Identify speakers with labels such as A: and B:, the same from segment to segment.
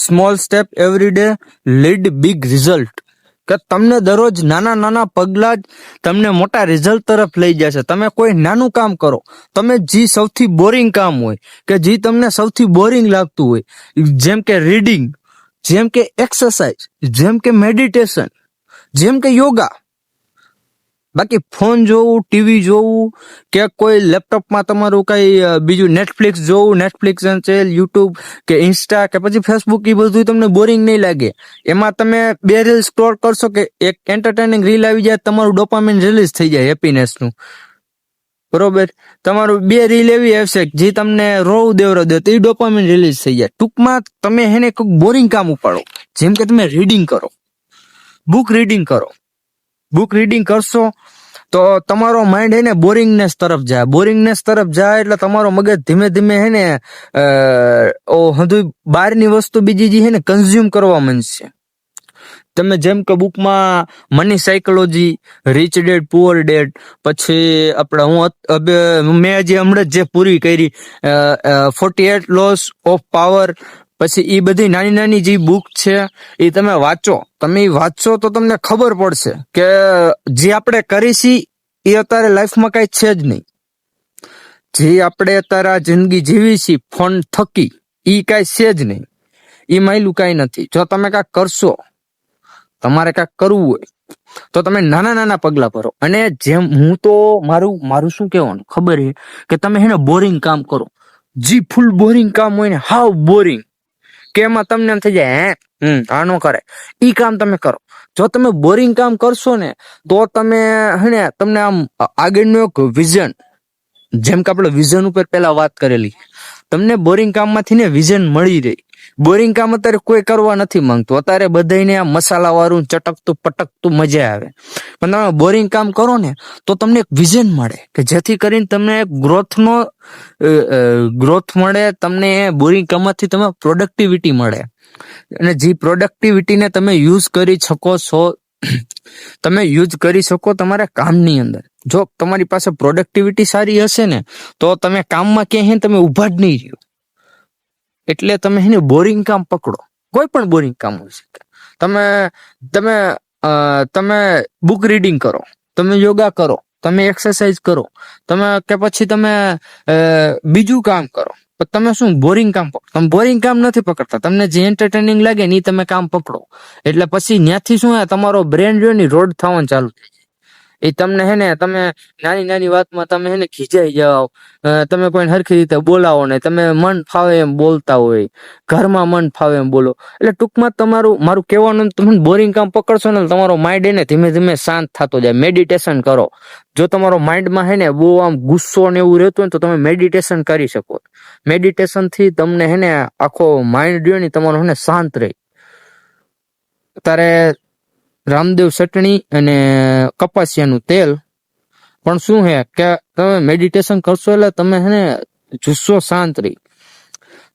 A: Small step every day lead big result. કે તમને દરરોજ નાના નાના પગલા જ તમને મોટા રિઝલ્ટ તરફ લઈ જશે. તમે કોઈ નાનું કામ કરો, તમે જે સૌથી બોરિંગ કામ હોય કે જે તમને સૌથી બોરિંગ લાગતું હોય, જેમ કે રીડિંગ, જેમ કે એક્સરસાઇઝ, જેમ કે મેડિટેશન, જેમ કે યોગા, બાકી ફોન જોવું, ટીવી જોવું કે કોઈ લેપટોપમાં તમારું કઈ બીજું નેટફ્લિક્સ જોવું, નેટફ્લિક્સ ચેનલ, યુટ્યુબ કે ઇન્સ્ટા કે પછી ફેસબુક, એ બધું તમને બોરિંગ નહીં લાગે. એમાં તમે 2 રીલ સ્ક્રોલ કરશો કે એક એન્ટરટેનિંગ રીલ આવી જાય, તમારું ડોપામિન રિલીઝ થઈ જાય હેપીનેસનું, બરોબર. તમારું 2 રીલ એવી આવશે જે તમને રોવું દેવરો દે તો એ ડોપામિન રિલીઝ થઈ જાય. ટૂંકમાં તમે એને કોઈ બોરિંગ કામ ઉપાડો, જેમ કે તમે રીડિંગ કરો, બુક રીડિંગ કરો. બુક રીડિંગ કરશો તો તમારો માઇન્ડ હે ને બોરિંગનેસ તરફ જાય. બોરિંગનેસ તરફ જાય એટલે તમારો મગજ ધીમે ધીમે હે ને બહારની વસ્તુ બીજી જે હે ને કન્ઝ્યુમ કરવા માંડશે. તમે જેમ કે બુકમાં money psychology, rich dad poor dad, પછી આપણે મેં હમણાં જે પૂરી કરી 48 લોસ ઓફ પાવર, પછી એ બધી નાની નાની જે બુક છે એ તમે વાંચો. તમે વાંચશો તો તમને ખબર પડશે કે જે આપણે કરીશી એ અત્યારે લાઈફમાં કઈ છે જ નહીં. જે આપણે અત્યારે જિંદગી જીવી છીએ ફોન થકી, એ કઈ છે જ નહીં. એ માયલું કઈ નથી. જો તમે કાંઈક કરશો, તમારે કાંઈક કરવું હોય તો તમે નાના નાના પગલા ભરો. અને જેમ હું તો મારું શું કહેવાનું ખબર છે કે તમે હે ને બોરિંગ કામ કરો. જી ફૂલ બોરિંગ કામ હોય ને, હાવ બોરિંગ, કે એમાં તમને એમ થઈ જાય આ નો કરે, ઈ કામ તમે કરો. જો તમે બોરિંગ કામ કરશો ને તો તમે હે ને તમને આમ આગળનું એક વિઝન, જેમ કે આપણે વિઝન ઉપર પેલા વાત કરેલી, તમને બોરિંગ કામમાંથી ને વિઝન મળી રહી. બોરિંગ કામ અત્યારે કોઈ કરવા નથી માંગતું. અત્યારે બધાને આ મસાલા વાળું ચટકતું પટકતું મજા આવે. પણ તમે બોરિંગ કામ કરો ને તો તમને એક વિઝન મળે કે જેથી કરીને તમને ગ્રોથ મળે. તમને બોરિંગ કામમાંથી તમે પ્રોડક્ટિવિટી મળે. અને જે પ્રોડક્ટિવિટીને તમે યુઝ કરી શકો છો, તમે યુઝ કરી શકો તમારા કામની અંદર. જો તમારી પાસે પ્રોડક્ટિવિટી સારી હશે ને તો તમે કામમાં ક્યાંય તમે ઊભા જ નહીં રહ્યો. એટલે તમે એને બોરિંગ કામ પકડો, કોઈ પણ બોરિંગ કામ હોઈ શકે. તમે બુક રીડિંગ કરો, તમે યોગા કરો, તમે એક્સરસાઇઝ કરો, તમે કે પછી તમે બીજું કામ કરો. તમે શું બોરિંગ કામ પકડો? તમે બોરિંગ કામ નથી પકડતા. તમને જે એન્ટરટેનિંગ લાગે ને તમે કામ પકડો. એટલે પછી ત્યાંથી શું તમારો બ્રેન રહ્યો ને રોડ થવાનું ચાલુ થઈ જાય. એ તમને હે ને તમે નાની નાની વાતમાં તમે હે ને ખીજાઈ જાઓ, તમે કોઈને હરખી રીતે બોલાવો ને, તમે મન ફાવે એમ બોલતા હોય, ઘરમાં મન ફાવે એમ બોલો. એટલે ટૂંકમાં મારું કહેવાનું, તમે બોરિંગ કામ પકડશો ને તમારો માઇન્ડ એને ધીમે ધીમે શાંત થતો જાય. મેડિટેશન કરો. જો તમારો માઇન્ડમાં હે ને બહુ આમ ગુસ્સો ને એવું રહેતું હોય ને તો તમે મેડિટેશન કરી શકો. મેડિટેશન થી તમને હે ને આખો માઇન્ડ રહ્યો ને તમારો હે ને શાંત રહે. તારે રામદેવ ચટણી અને કપાસિયાનું તેલ પણ શું હે કે તમે મેડિટેશન કરશો એટલે તમે હે ને જુસ્સો શાંત રહી.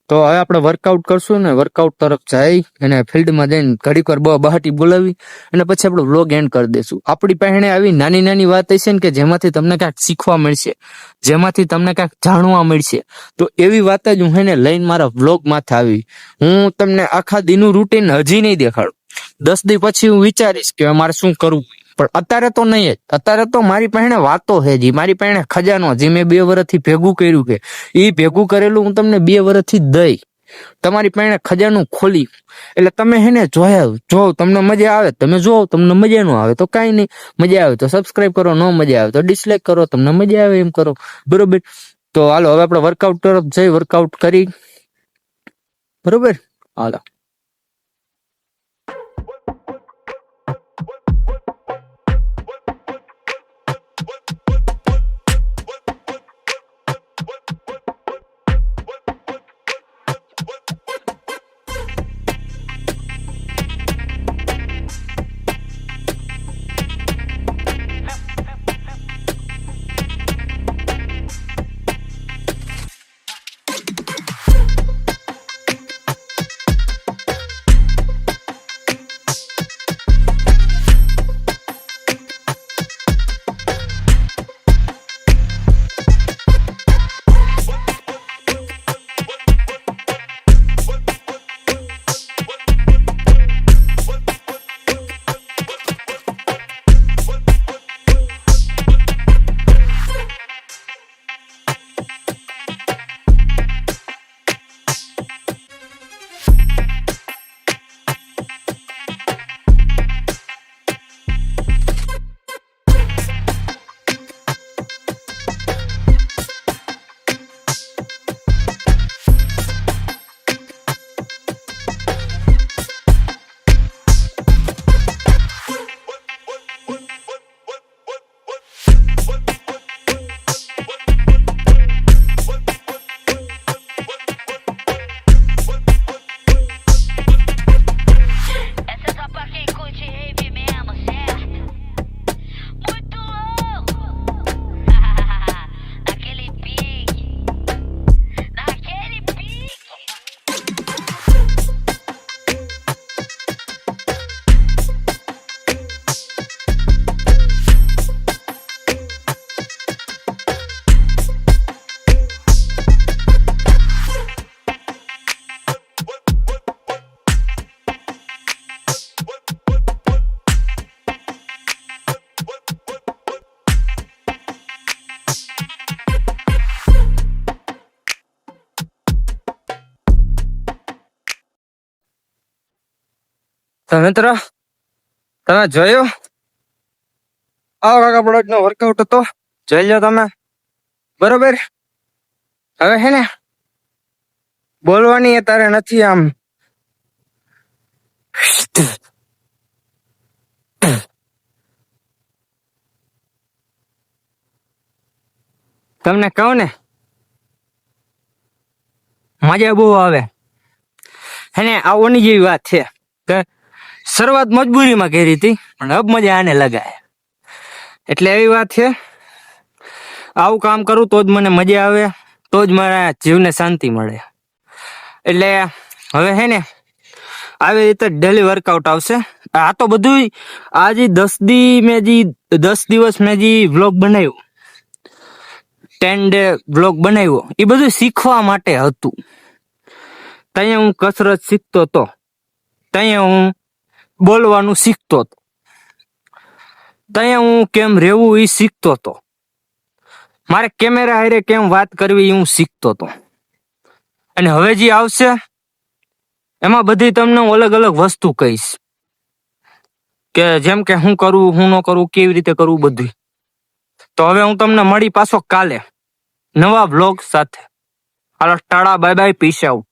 A: તો હવે આપણે વર્કઆઉટ કરશું ને, વર્કઆઉટ તરફ જઈ અને ફિલ્ડમાં જઈને ઘડીક વાર બહાટી બોલાવી અને પછી આપણે વ્લોગ એન્ડ કરી દઈશું. આપણી પાસે આવી નાની નાની વાત હશે ને કે જેમાંથી તમને કાંઈક શીખવા મળશે, જેમાંથી તમને કાંઈક જાણવા મળશે. તો એવી વાત જ હું હે ને લઈને મારા વ્લોગ માથે આવી. હું તમને આખા દીનું રૂટીન હજી નહીં દેખાડું. 10 દી પછી હું વિચારીશ કે મારે શું કરવું, પણ અત્યારે તો નહીં જ. અત્યારે તો મારી પાસે વાતો છે, જી મારી પાસે ખજાનો, જે મેં 2 વર્ષથી ભેગું કર્યું છે, એ ભેગું કરેલું હું તમને 2 વર્ષથી દઈ તમારી પાસે ખજાનું ખોલી. એટલે તમે હે ને જો તમને મજા આવે તમે જો, તમને મજા ન આવે તો કઈ નહીં. મજા આવે તો સબસ્ક્રાઇબ કરો, ન મજા આવે તો ડિસલાઇક કરો. તમને મજા આવે એમ કરો, બરોબર. તો હાલો હવે આપણે વર્કઆઉટ તરફ જઈ, વર્કઆઉટ કરી, બરોબર. હાલો. તો મિત્રો તમે જોયું આવો કાકા પ્રોડક્ટ નો વર્કઆઉટ હતો, જોઈ લો તમે. બરોબર, હવે હે ને બોલવાની તારે નથી આમ. તમને કહું ને મજા બહુ આવે હે ને. આવવાની જેવી વાત છે કે શરૂઆત મજબૂરીમાં કરી હતી પણ હવે મજા આને લગાય, એટલે એવી વાત છે. આવું કામ કરું તો જ મને મજા આવે, તો જ મારા જીવને શાંતિ મળે. એટલે હવે હે ને આવી રીતે ડેલી વર્કઆઉટ આવશે. આ તો બધું આજે 10 દિવસ મેં જે વ્લોગ બનાવ્યું, 10 ડે વ્લોગ બનાવ્યો, એ બધું શીખવા માટે હતું. ત્યાં હું કસરત શીખતો હતો, ત્યાં હું બોલવાનું શીખતો હતો, ત્યાં હું કેમ રહેવું એ શીખતો હતો, મારે કેમેરા હારે કેમ વાત કરવી એ હું શીખતો હતો. અને હવે જે આવશે એમાં બધી તમને અલગ અલગ વસ્તુ કહીશ કે જેમ કે હું કરું, હું ન કરું, કેવી રીતે કરવું બધું. તો હવે હું તમને મળી પાછો કાલે નવા વ્લોગ સાથે. હાલો ટાળા, બાય બાય, પીસ આઉટ.